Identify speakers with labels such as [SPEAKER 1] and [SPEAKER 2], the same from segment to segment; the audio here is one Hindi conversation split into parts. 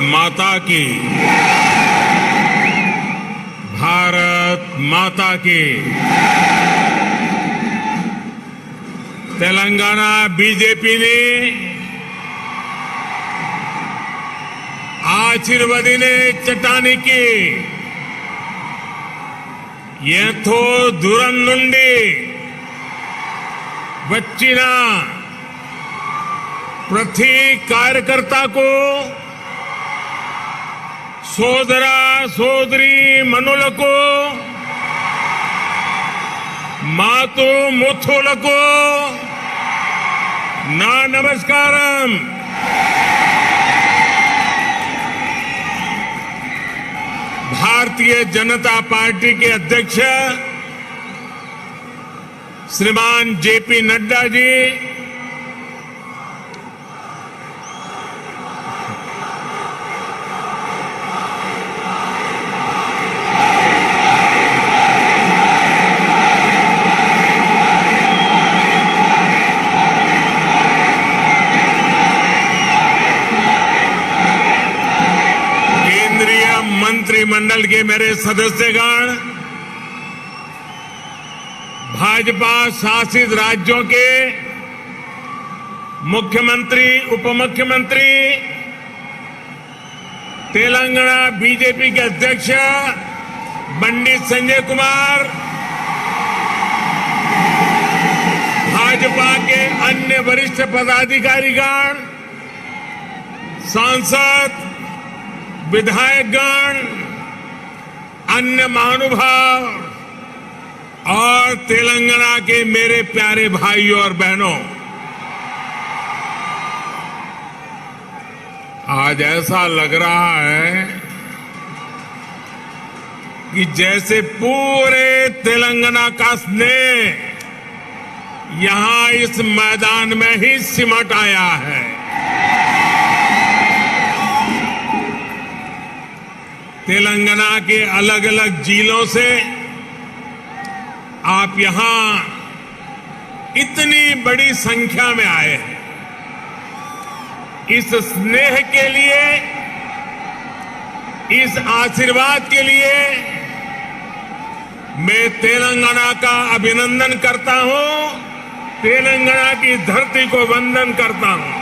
[SPEAKER 1] माता की। भारत माता की। तेलंगाना बीजेपी ने ఆశీర్వదినే చట్టానికి ఎంతో దూరం నుండి వచ్చిన ప్రతి కార్యకర్తకు సోదర సోదరి మనులకు మాతృ ముత్తులకు నా నమస్కారం। भारतीय जनता पार्टी के अध्यक्ष श्रीमान जेपी नड्डा जी, मंत्रिमंडल के मेरे सदस्यगण, भाजपा शासित राज्यों के मुख्यमंत्री, उपमुख्यमंत्री, तेलंगाना बीजेपी के अध्यक्ष पंडित संजय कुमार, भाजपा के अन्य वरिष्ठ पदाधिकारीगण, सांसद, विधायकगण, अन्य महानुभाव और तेलंगाना के मेरे प्यारे भाइयों और बहनों, आज ऐसा लग रहा है कि जैसे पूरे तेलंगाना का स्नेह यहां इस मैदान में ही सिमट आया है। तेलंगाना के अलग अलग जिलों से आप यहां इतनी बड़ी संख्या में आए हैं। इस स्नेह के लिए, इस आशीर्वाद के लिए मैं तेलंगाना का अभिनंदन करता हूं, तेलंगाना की धरती को वंदन करता हूं।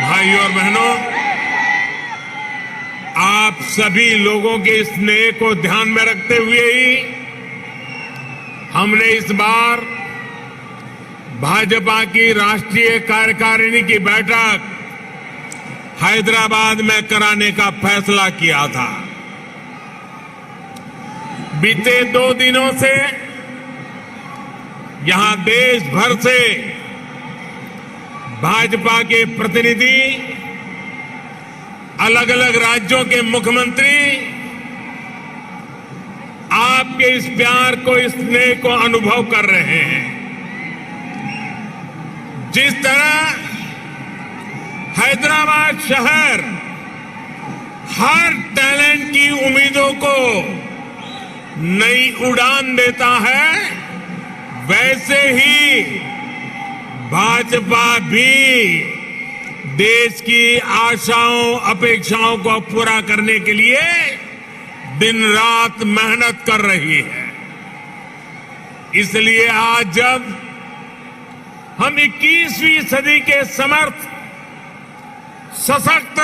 [SPEAKER 1] भाइयों और बहनों, आप सभी लोगों के स्नेह को ध्यान में रखते हुए ही हमने इस बार भाजपा की राष्ट्रीय कार्यकारिणी की बैठक हैदराबाद में कराने का फैसला किया था। बीते 2 दिनों से यहां देश भर से भाजपा के प्रतिनिधि, अलग अलग राज्यों के मुख्यमंत्री आपके इस प्यार को, इस स्नेह को अनुभव कर रहे हैं। जिस तरह हैदराबाद शहर हर टैलेंट की उम्मीदों को नई उड़ान देता है, वैसे ही भाजपा भी देश की आशाओं, अपेक्षाओं को पूरा करने के लिए दिन रात मेहनत कर रही है। इसलिए आज जब हम 21वीं सदी के समर्थ, सशक्त,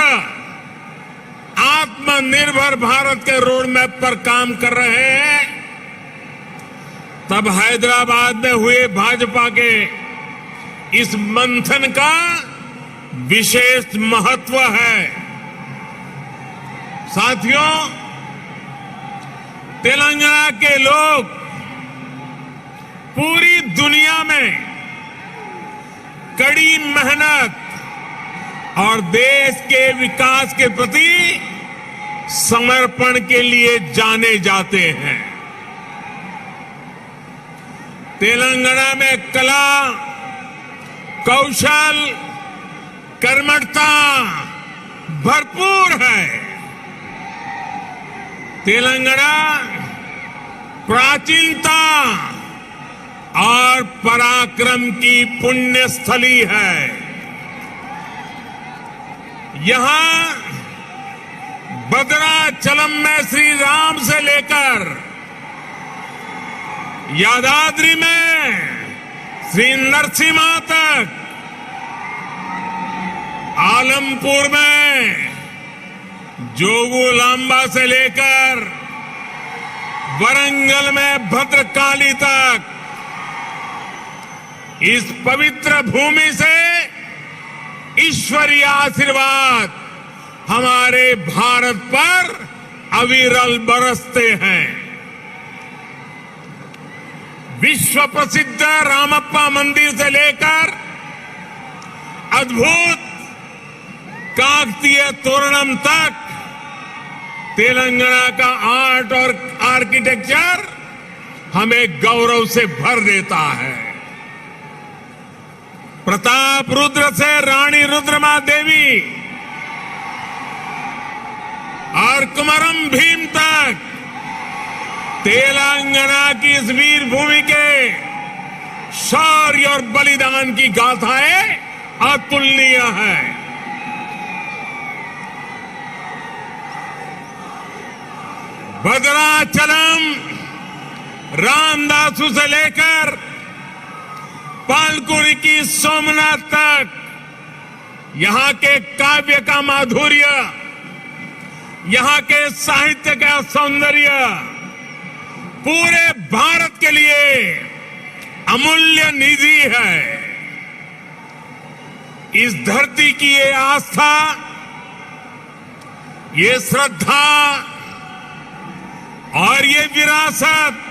[SPEAKER 1] आत्मनिर्भर भारत के रोड मैप पर काम कर रहे हैं, तब हैदराबाद में हुए भाजपा के इस मंथन का विशेष महत्व है। साथियों, तेलंगाना के लोग पूरी दुनिया में कड़ी मेहनत और देश के विकास के प्रति समर्पण के लिए जाने जाते हैं। तेलंगाना में कला, कौशल, कर्मठता भरपूर है। तेलंगाना प्राचीनता और पराक्रम की पुण्य स्थली है। यहां भद्राचलम में श्री राम से लेकर यादाद्री में श्री नरसिम्हा तक, आलमपुर में जोगुलांबा से लेकर वरंगल में भद्रकाली तक इस पवित्र भूमि से ईश्वरीय आशीर्वाद हमारे भारत पर अविरल बरसते हैं। विश्व प्रसिद्ध रामप्पा मंदिर से लेकर अद्भुत काकतीय तोरणम तक तेलंगाना का आर्ट और आर्किटेक्चर हमें गौरव से भर देता है। प्रताप रुद्र से रानी रुद्रमा देवी और कुमरम भीम तक तेलंगाना की इस वीर भूमि के शौर्य और बलिदान की गाथाएं अतुलनीय हैं। भद्राचलम रामदासु से लेकर पालकुरी की सोमनाथ तक यहां के काव्य का माधुर्य, यहां के साहित्य का सौंदर्य पूरे भारत के लिए अमूल्य निधि है। इस धरती की ये आस्था, ये श्रद्धा और ये विरासत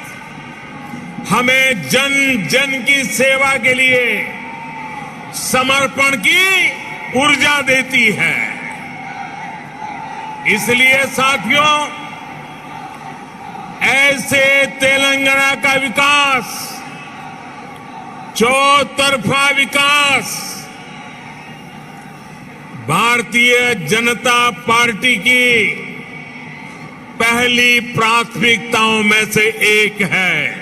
[SPEAKER 1] हमें जन जन की सेवा के लिए समर्पण की ऊर्जा देती है। इसलिए साथियों, ऐसे तेलंगाना का विकास, चौतरफा विकास भारतीय जनता पार्टी की पहली प्राथमिकताओं में से एक है।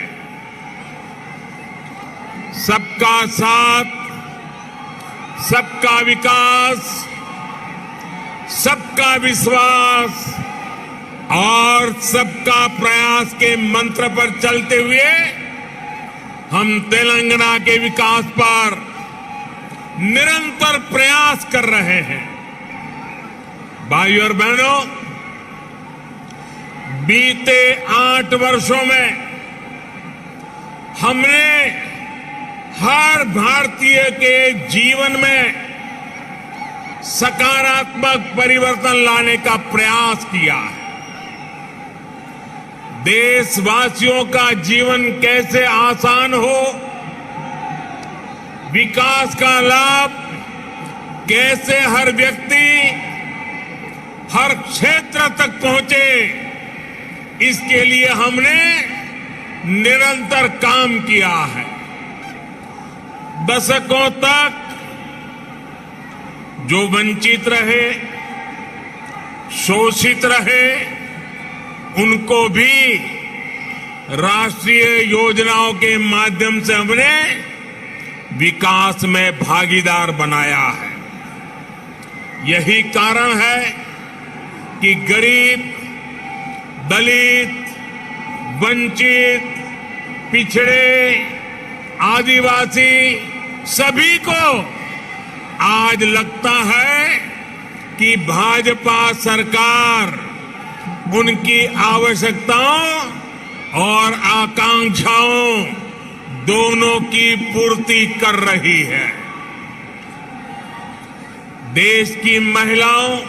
[SPEAKER 1] सबका साथ, सबका विकास, सबका विश्वास और सबका प्रयास के मंत्र पर चलते हुए हम तेलंगाना के विकास पर निरंतर प्रयास कर रहे हैं। भाइयों और बहनों, बीते 8 वर्षों में हमने हर भारतीय के जीवन में सकारात्मक परिवर्तन लाने का प्रयास किया है। देशवासियों का जीवन कैसे आसान हो, विकास का लाभ कैसे हर व्यक्ति, हर क्षेत्र तक पहुंचे, इसके लिए हमने निरंतर काम किया है। दशकों तक जो वंचित रहे, शोषित रहे, उनको भी राष्ट्रीय योजनाओं के माध्यम से हमने विकास में भागीदार बनाया है। यही कारण है कि गरीब, दलित, वंचित, पिछड़े, आदिवासी सभी को आज लगता है कि भाजपा सरकार उनकी आवश्यकताओं और आकांक्षाओं दोनों की पूर्ति कर रही है। देश की महिलाओं,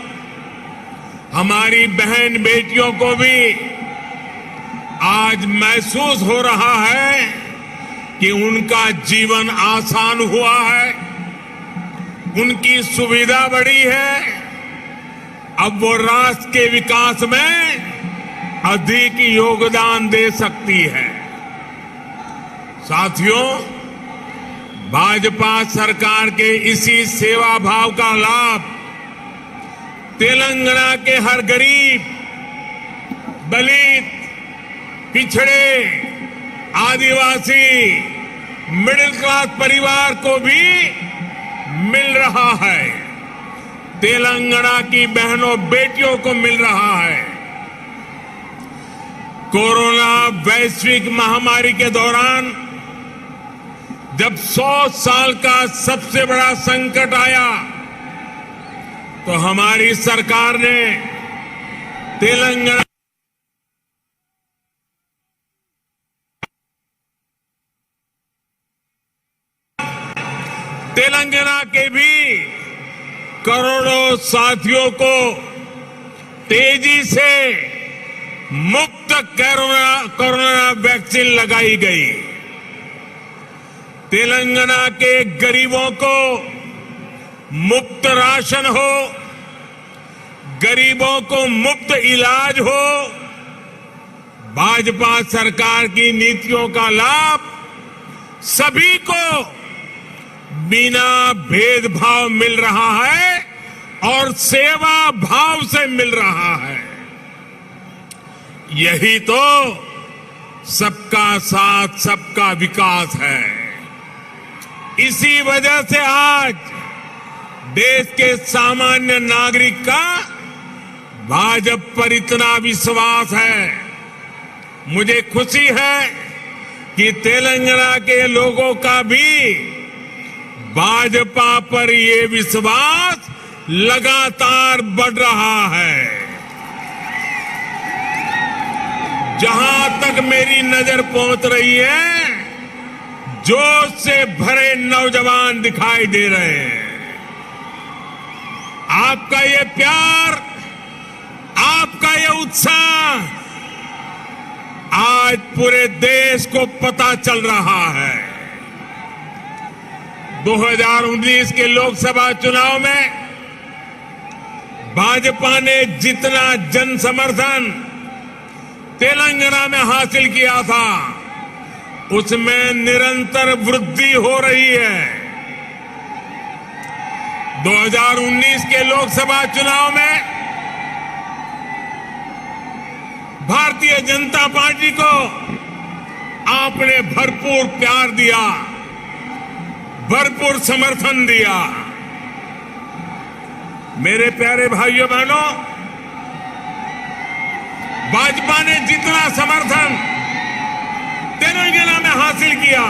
[SPEAKER 1] हमारी बहन बेटियों को भी आज महसूस हो रहा है कि उनका जीवन आसान हुआ है, उनकी सुविधा बढ़ी है। अब वो राष्ट्र के विकास में अधिक योगदान दे सकती है। साथियों, भाजपा सरकार के इसी सेवा भाव का लाभ तेलंगाना के हर गरीब, दलित, पिछड़े, आदिवासी, मिडिल क्लास परिवार को भी मिल रहा है। तेलंगाना की बहनों बेटियों को मिल रहा है। कोरोना वैश्विक महामारी के दौरान जब 100 साल का सबसे बड़ा संकट आया तो हमारी सरकार ने तेलंगाना के भी करोड़ों साथियों को तेजी से मुफ्त कोरोना वैक्सीन लगाई गई। तेलंगाना के गरीबों को मुफ्त राशन हो, गरीबों को मुफ्त इलाज हो, भाजपा सरकार की नीतियों का लाभ सभी को बिना भेदभाव मिल रहा है और सेवा भाव से मिल रहा है। यही तो सबका साथ सबका विकास है। इसी वजह से आज देश के सामान्य नागरिक का भाजपा पर इतना विश्वास है। मुझे खुशी है कि तेलंगाना के लोगों का भी भाजपा पर ये विश्वास लगातार बढ़ रहा है। जहां तक मेरी नजर पहुंच रही है, जोश से भरे नौजवान दिखाई दे रहे हैं। आपका ये प्यार, आपका ये उत्साह आज पूरे देश को पता चल रहा है। 2019 के लोकसभा चुनाव में भाजपा ने जितना जन समर्थन तेलंगाना में हासिल किया था, उसमें निरंतर वृद्धि हो रही है। 2019 के लोकसभा चुनाव में भारतीय जनता पार्टी को आपने भरपूर प्यार दिया, भरपूर समर्थन दिया। मेरे प्यारे भाइयों बहनों, भाजपा ने जितना समर्थन तेलंगाना में हासिल किया,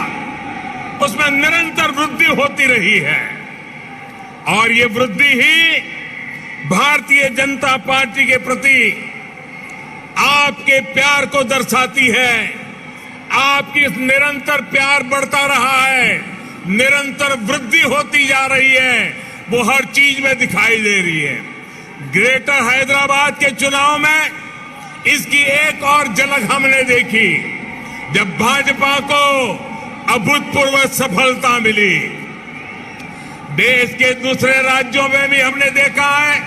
[SPEAKER 1] उसमें निरंतर वृद्धि होती रही है और ये वृद्धि ही भारतीय जनता पार्टी के प्रति आपके प्यार को दर्शाती है। आपकी इस निरंतर प्यार बढ़ता रहा है, निरंतर वृद्धि होती जा रही है, वो हर चीज में दिखाई दे रही है। ग्रेटर हैदराबाद के चुनाव में इसकी एक और झलक हमने देखी, जब भाजपा को अभूतपूर्व सफलता मिली। देश के दूसरे राज्यों में भी हमने देखा है,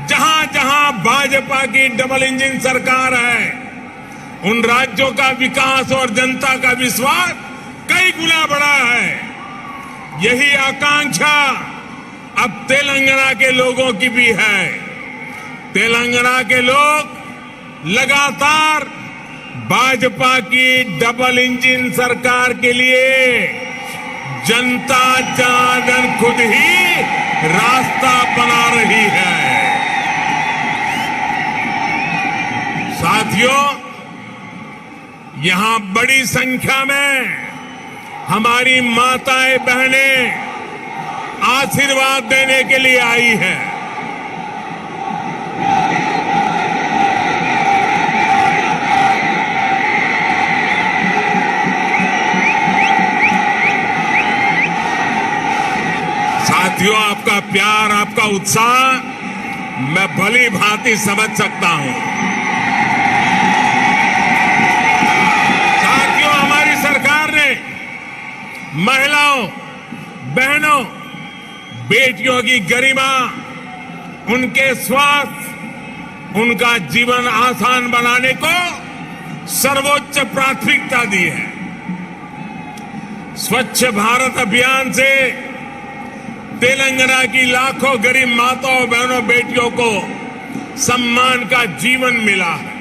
[SPEAKER 1] जहां जहां भाजपा की डबल इंजन सरकार है, उन राज्यों का विकास और जनता का विश्वास कई गुना बढ़ा है। यही आकांक्षा अब तेलंगाना के लोगों की भी है। तेलंगाना के लोग लगातार भाजपा की डबल इंजन सरकार के लिए जनता जनार्दन खुद ही रास्ता बना रही है। साथियों, यहां बड़ी संख्या में हमारी माताएं बहनें आशीर्वाद देने के लिए आई हैं। साथियों, आपका प्यार, आपका उत्साह मैं भली भांति समझ सकता हूं। साथियों, हमारी सरकार ने महिलाओं, बहनों, बेटियों की गरिमा, उनके स्वास्थ्य, उनका जीवन आसान बनाने को सर्वोच्च प्राथमिकता दी है। स्वच्छ भारत अभियान से तेलंगाना की लाखों गरीब माताओं, बहनों, बेटियों को सम्मान का जीवन मिला है।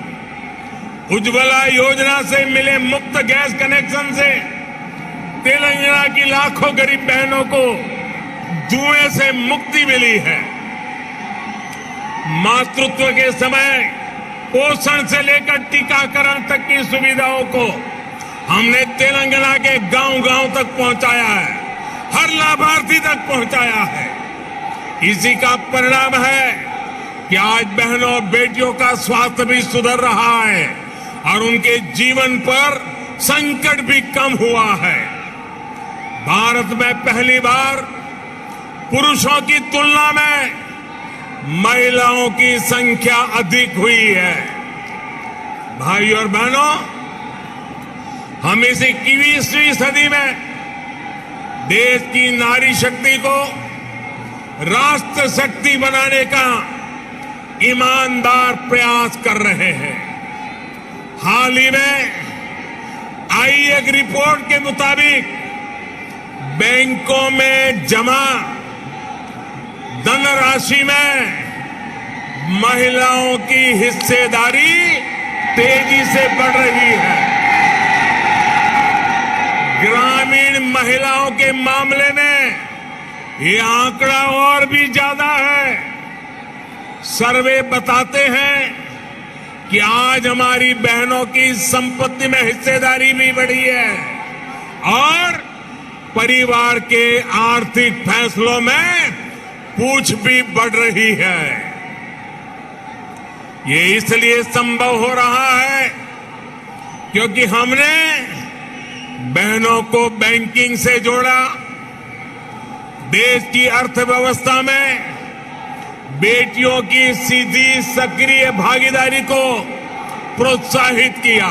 [SPEAKER 1] उज्ज्वला योजना से मिले मुफ्त गैस कनेक्शन से तेलंगाना की लाखों गरीब बहनों को धुएं से मुक्ति मिली है। मातृत्व के समय पोषण से लेकर टीकाकरण तक की सुविधाओं को हमने तेलंगाना के गांव-गांव तक पहुंचाया है, हर लाभार्थी तक पहुंचाया है। इसी का परिणाम है कि आज बहनों और बेटियों का स्वास्थ्य भी सुधर रहा है और उनके जीवन पर संकट भी कम हुआ है। भारत में पहली बार पुरुषों की तुलना में महिलाओं की संख्या अधिक हुई है। भाइयों और बहनों, हम इस 21वीं सदी में देश की नारी शक्ति को राष्ट्र शक्ति बनाने का ईमानदार प्रयास कर रहे हैं। हाल ही में आई एक रिपोर्ट के मुताबिक बैंकों में जमा धनराशि में महिलाओं की हिस्सेदारी तेजी से बढ़ रही है। ग्रामीण महिलाओं के मामले में ये आंकड़ा और भी ज्यादा है। सर्वे बताते हैं कि आज हमारी बहनों की संपत्ति में हिस्सेदारी भी बढ़ी है और परिवार के आर्थिक फैसलों में पूछ भी बढ़ रही है। ये इसलिए संभव हो रहा है क्योंकि हमने बहनों को बैंकिंग से जोड़ा, देश की अर्थव्यवस्था में बेटियों की सीधी सक्रिय भागीदारी को प्रोत्साहित किया।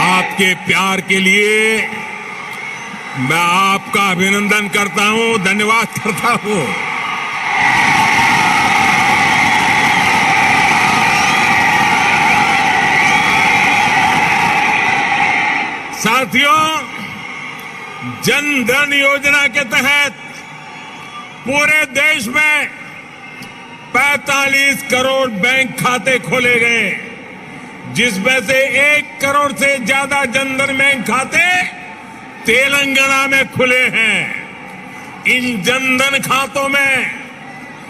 [SPEAKER 1] आपके प्यार के लिए मैं आपका अभिनंदन करता हूं, धन्यवाद करता हूं। साथियों, जन धन योजना के तहत पूरे देश में 45 करोड़ बैंक खाते खोले गए, जिसमें से 1 करोड़ से ज्यादा जनधन बैंक खाते तेलंगाना में खुले हैं। इन जनधन खातों में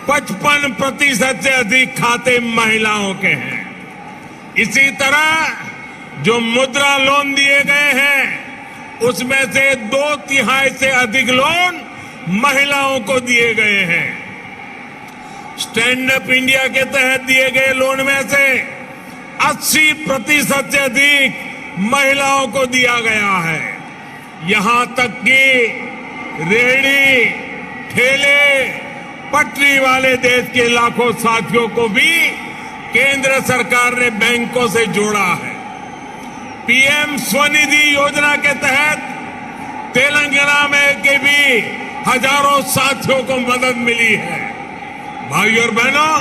[SPEAKER 1] 55% से अधिक खाते महिलाओं के हैं। इसी तरह जो मुद्रा लोन दिए गए हैं उसमें से 2/3 से अधिक लोन महिलाओं को दिए गए हैं। स्टैंड अप इंडिया के तहत दिए गए लोन में से 80% से अधिक महिलाओं को दिया गया है। यहां तक कि रेहड़ी, ठेले, पटरी वाले देश के लाखों साथियों को भी केंद्र सरकार ने बैंकों से जोड़ा है। पीएम स्वनिधि योजना के तहत तेलंगाना में के भी हजारों साथियों को मदद मिली है। भाइयों और बहनों,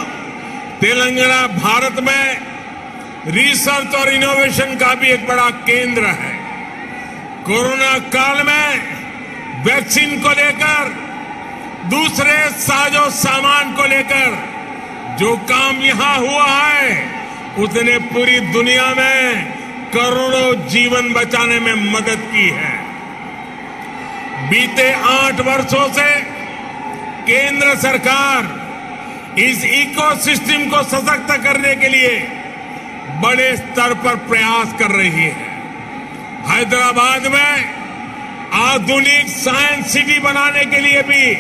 [SPEAKER 1] तेलंगाना भारत में रिसर्च और इनोवेशन का भी एक बड़ा केंद्र है। कोरोना काल में वैक्सीन को लेकर, दूसरे साजो सामान को लेकर जो काम यहां हुआ है उसने पूरी दुनिया में करोड़ों जीवन बचाने में मदद की है। बीते 8 वर्षों से केंद्र सरकार इस इकोसिस्टम को सशक्त करने के लिए बड़े स्तर पर प्रयास कर रही है। हैदराबाद में आधुनिक साइंस सिटी बनाने के लिए भी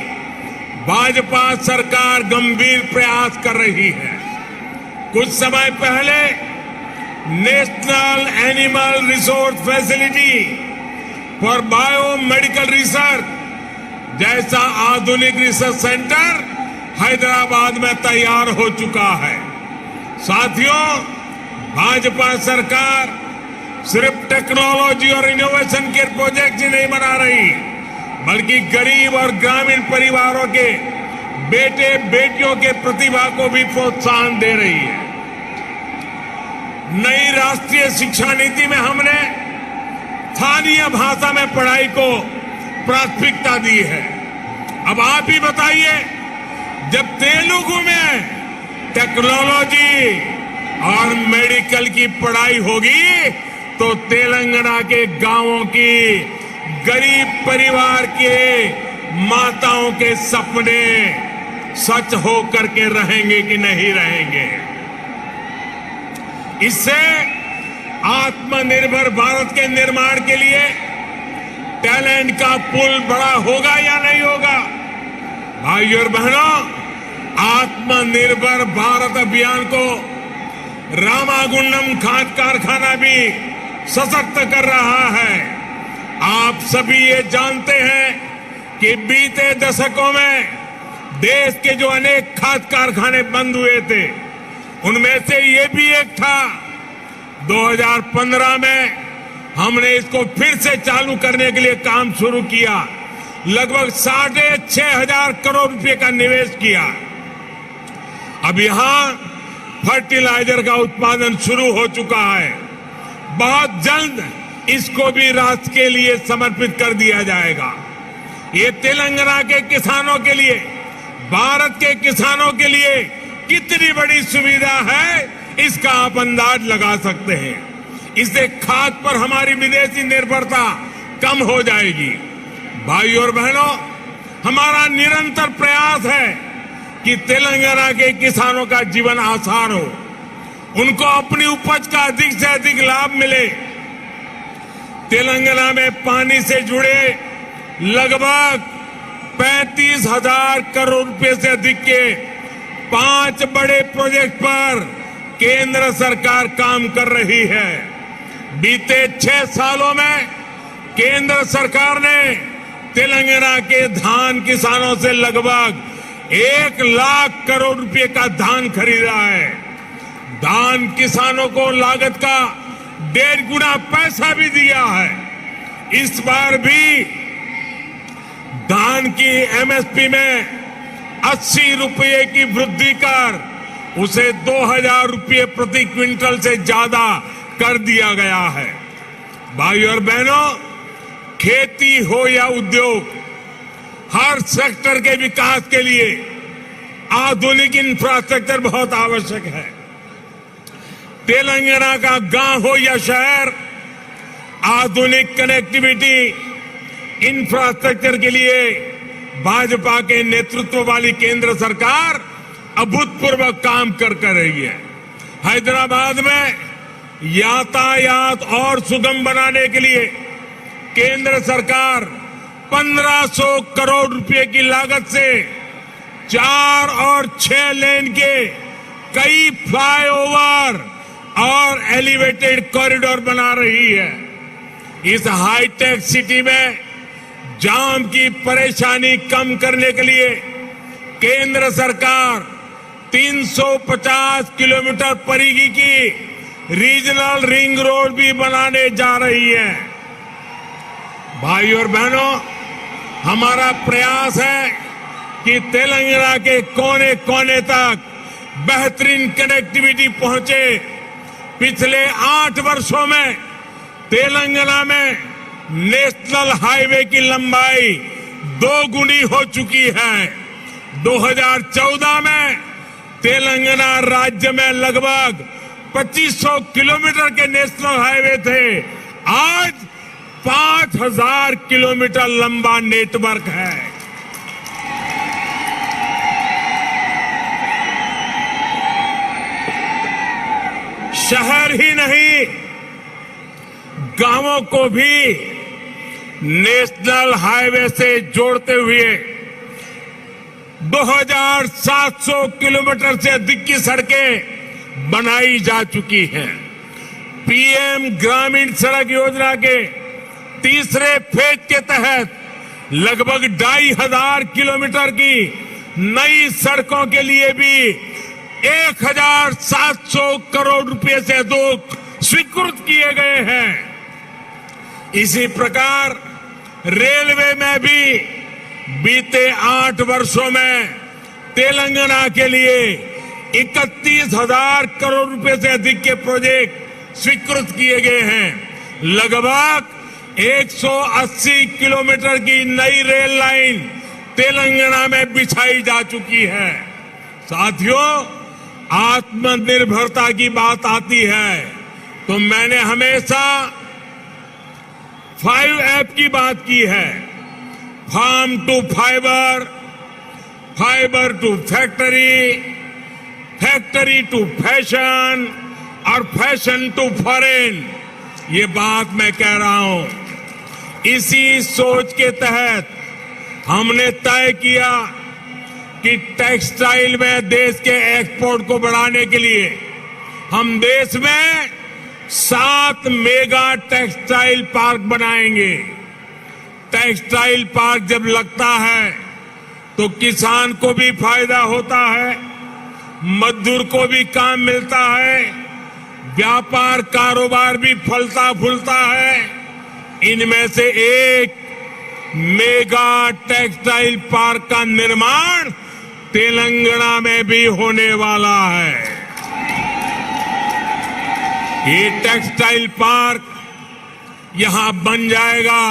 [SPEAKER 1] भाजपा सरकार गंभीर प्रयास कर रही है। कुछ समय पहले national animal resource facility for biomedical research जैसा आधुनिक रिसर्च सेंटर हैदराबाद में तैयार हो चुका है। साथियों, भाजपा सरकार सिर्फ टेक्नोलॉजी और इनोवेशन के प्रोजेक्ट ही नहीं बना रही, बल्कि गरीब और ग्रामीण परिवारों के बेटे बेटियों के प्रतिभा को भी प्रोत्साहन दे रही है। नई राष्ट्रीय शिक्षा नीति में हमने स्थानीय भाषा में पढ़ाई को प्राथमिकता दी है। अब आप ही बताइए, जब तेलुगु में टेक्नोलॉजी और मेडिकल की पढ़ाई होगी तो तेलंगाना के गांवों की गरीब परिवार के माताओं के सपने सच हो करके रहेंगे कि नहीं रहेंगे। इससे आत्मनिर्भर भारत के निर्माण के लिए टैलेंट का पुल बड़ा होगा या नहीं होगा। भाइयों और बहनों, आत्मनिर्भर भारत अभियान को रामागुंडम खाद कारखाना भी सशक्त कर रहा है। आप सभी ये जानते हैं कि बीते दशकों में देश के जो अनेक खाद कारखाने बंद हुए थे, उनमें से ये भी एक था। 2015 में हमने इसको फिर से चालू करने के लिए काम शुरू किया। लगभग 6,500 करोड़ रुपए का निवेश किया। अब यहां फर्टिलाइजर का उत्पादन शुरू हो चुका है। बहुत जल्द इसको भी राष्ट्र के लिए समर्पित कर दिया जाएगा। ये तेलंगाना के किसानों के लिए, भारत के किसानों के लिए कितनी बड़ी सुविधा है, इसका आप अंदाज लगा सकते हैं। इससे खाद पर हमारी विदेशी निर्भरता कम हो जाएगी। भाइयों और बहनों, हमारा निरंतर प्रयास है कि तेलंगाना के किसानों का जीवन आसान हो, उनको अपनी उपज का अधिक से अधिक लाभ मिले। तेलंगाना में पानी से जुड़े लगभग 35,000 करोड़ रुपए से अधिक के 5 बड़े प्रोजेक्ट पर केंद्र सरकार काम कर रही है। बीते 6 सालों में केंद्र सरकार ने तेलंगाना के धान किसानों से लगभग 1 लाख करोड़ रुपए का धान खरीदा है। धान किसानों को लागत का 1.5 गुना पैसा भी दिया है। इस बार भी धान की एमएसपी में 80 रुपये की वृद्धि कर उसे 2,000 रुपये प्रति क्विंटल से ज्यादा कर दिया गया है। भाइयों और बहनों, खेती हो या उद्योग, हर सेक्टर के विकास के लिए आधुनिक इंफ्रास्ट्रक्चर बहुत आवश्यक है। तेलंगाना का गांव हो या शहर, आधुनिक कनेक्टिविटी इंफ्रास्ट्रक्चर के लिए भाजपा के नेतृत्व वाली केंद्र सरकार अभूतपूर्व काम कर रही है। हैदराबाद में यातायात और सुगम बनाने के लिए केंद्र सरकार 1,500 करोड़ रुपए की लागत से 4 और 6 लेन के कई फ्लाईओवर और एलिवेटेड कॉरिडोर बना रही है। इस हाईटेक सिटी में जाम की परेशानी कम करने के लिए केंद्र सरकार 350 किलोमीटर परिधि की रीजनल रिंग रोड भी बनाने जा रही है। भाइयों और बहनों, हमारा प्रयास है कि तेलंगाना के कोने कोने तक बेहतरीन कनेक्टिविटी पहुंचे। पिछले 8 वर्षों में तेलंगाना में नेशनल हाईवे की लंबाई 2 गुनी हो चुकी है। 2014 में तेलंगाना राज्य में लगभग 2500 किलोमीटर के नेशनल हाईवे थे। आज 5,000 किलोमीटर लंबा नेटवर्क है। शहर ही नहीं, गांवों को भी नेशनल हाईवे से जोड़ते हुए 2,700 किलोमीटर से अधिक की सड़कें बनाई जा चुकी हैं। पीएम ग्रामीण सड़क योजना के तीसरे फेज के तहत लगभग 2,500 किलोमीटर की नई सड़कों के लिए भी 1,700 करोड़ रुपए से अधिक स्वीकृत किए गए हैं। इसी प्रकार रेलवे में भी बीते 8 वर्षों में तेलंगाना के लिए 31,000 करोड़ रुपए से अधिक के प्रोजेक्ट स्वीकृत किए गए हैं। लगभग 180 किलोमीटर की नई रेल लाइन तेलंगाना में बिछाई जा चुकी है। साथियों, आत्मनिर्भरता की बात आती है तो मैंने हमेशा 5 की बात की है। Farm to fibre, fibre to factory, factory to fashion और फैशन टू फॉरेन। ये बात मैं कह रहा हूं। इसी सोच के तहत हमने तय किया कि टेक्सटाइल में देश के एक्सपोर्ट को बढ़ाने के लिए हम देश में 7 मेगा टेक्सटाइल पार्क बनाएंगे। टेक्सटाइल पार्क जब लगता है तो किसान को भी फायदा होता है, मजदूर को भी काम मिलता है, व्यापार कारोबार भी फलता फूलता है। इनमें से एक मेगा टेक्सटाइल पार्क का निर्माण तेलंगाना में भी होने वाला है। ये टेक्सटाइल पार्क यहां बन जाएगा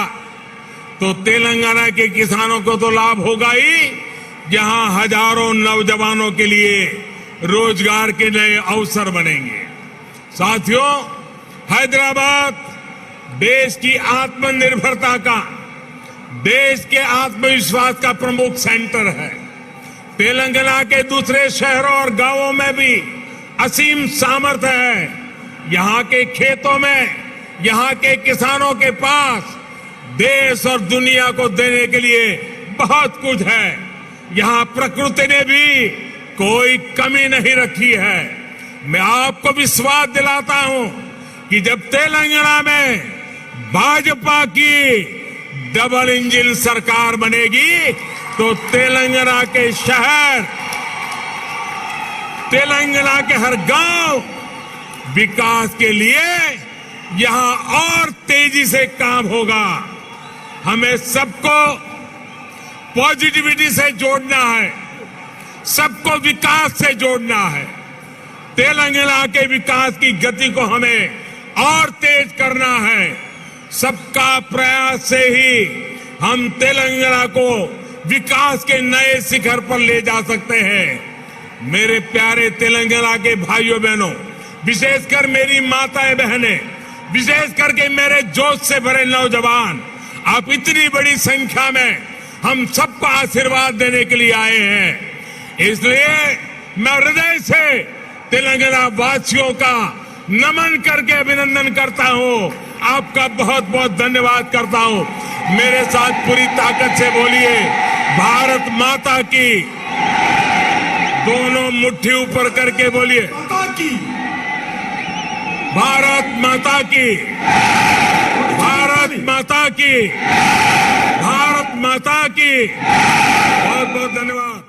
[SPEAKER 1] तो तेलंगाना के किसानों को तो लाभ होगा ही, जहां हजारों नौजवानों के लिए रोजगार के नए अवसर बनेंगे। साथियों, हैदराबाद देश की आत्मनिर्भरता का, देश के आत्मविश्वास का प्रमुख सेंटर है। तेलंगाना के दूसरे शहरों और गांवों में भी असीम सामर्थ्य है। यहां के खेतों में, यहां के किसानों के पास देश और दुनिया को देने के लिए बहुत कुछ है। यहां प्रकृति ने भी कोई कमी नहीं रखी है। मैं आपको विश्वास दिलाता हूं कि जब तेलंगाना में भाजपा की डबल इंजन सरकार बनेगी तो तेलंगाना के शहर, तेलंगाना के हर गांव विकास के लिए यहां और तेजी से काम होगा। हमें सबको पॉजिटिविटी से जोड़ना है, सबको विकास से जोड़ना है। तेलंगाना के विकास की गति को हमें और तेज करना है। सबका प्रयास से ही हम तेलंगाना को विकास के नए शिखर पर ले जा सकते हैं। मेरे प्यारे तेलंगाना के भाइयों बहनों, विशेषकर मेरी माताएं बहनें, विशेष करके मेरे जोश से भरे नौजवान, आप इतनी बड़ी संख्या में हम सबको आशीर्वाद देने के लिए आए हैं। इसलिए मैं हृदय से तेलंगाना वासियों का नमन करके अभिनंदन करता हूं। आपका बहुत बहुत धन्यवाद करता हूं। मेरे साथ पूरी ताकत से बोलिए, भारत माता की। दोनों मुट्ठी ऊपर करके बोलिए, भारत माता की, भारत माता की, भारत माता की। बहुत बहुत धन्यवाद।